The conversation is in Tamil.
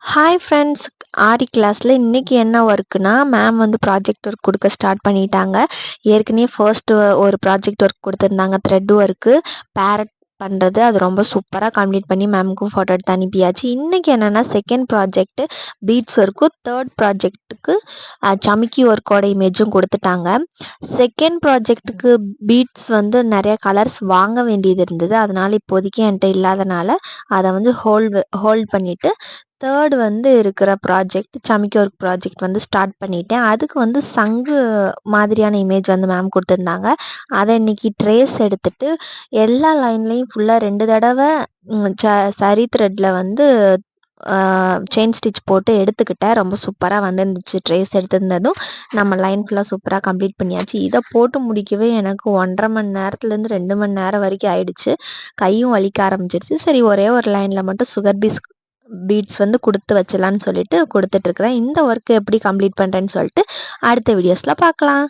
Hi friends. ஆரி கிளாஸில் இன்றைக்கி என்ன ஒர்க்குனா, மேம் வந்து ப்ராஜெக்ட் ஒர்க் கொடுக்க ஸ்டார்ட் பண்ணிட்டாங்க. ஏற்கனவே ஃபர்ஸ்ட் ஒரு ப்ராஜெக்ட் ஒர்க் கொடுத்துருந்தாங்க, த்ரெட் ஒர்க்கு பேரட் பண்ணுறது. அது ரொம்ப சூப்பராக கம்ப்ளீட் பண்ணி மேமுக்கும் ஃபோட்டோ எடுத்து அனுப்பியாச்சு. இன்றைக்கி என்னென்னா செகண்ட் ப்ராஜெக்ட்டு பீட்ஸ் ஒர்க்கும், தேர்ட் ப்ராஜெக்ட்டுக்கு சமிக்கி ஒர்க்கோட இமேஜும் கொடுத்துட்டாங்க. செகண்ட் ப்ராஜெக்ட்டுக்கு பீட்ஸ் வந்து நிறைய கலர்ஸ் வாங்க வேண்டியது இருந்தது. அதனால் இப்போதைக்கு என்கிட்ட இல்லாதனால அதை வந்து ஹோல்ட் பண்ணிவிட்டு தேர்ட் வந்து இருக்கிற ப்ராஜெக்ட் சமிக்கி ஒர்க் ப்ராஜெக்ட் வந்து ஸ்டார்ட் பண்ணிட்டேன். அதுக்கு வந்து சங்கு மாதிரியான இமேஜ் வந்து மேம் கொடுத்துருந்தாங்க. அதை இன்னைக்கு ட்ரேஸ் எடுத்துட்டு எல்லா லைன்லேயும் ஃபுல்லாக 2 தடவை சரி த்ரெட்டில் வந்து செயின் ஸ்டிச் போட்டு எடுத்துக்கிட்டேன். ரொம்ப சூப்பராக வந்துருந்துச்சு. ட்ரேஸ் எடுத்திருந்ததும் நம்ம லைன் ஃபுல்லாக சூப்பராக கம்ப்ளீட் பண்ணியாச்சு. இதை போட்டு முடிக்கவே எனக்கு 1.5 மணி நேரத்துலேருந்து 2 மணி நேரம் வரைக்கும் ஆயிடுச்சு. கையும் வலிக்க ஆரம்பிச்சிருச்சு. சரி, ஒரே ஒரு லைனில் மட்டும் சுகர் பீட்ஸ் வந்து கொடுத்து வச்சலான்னு சொல்லிட்டு கொடுத்துட்ருக்குறேன். இந்த ஒர்க்கு எப்படி கம்ப்ளீட் பண்ணுறேன்னு சொல்லிட்டு அடுத்த வீடியோஸில் பார்க்கலாம்.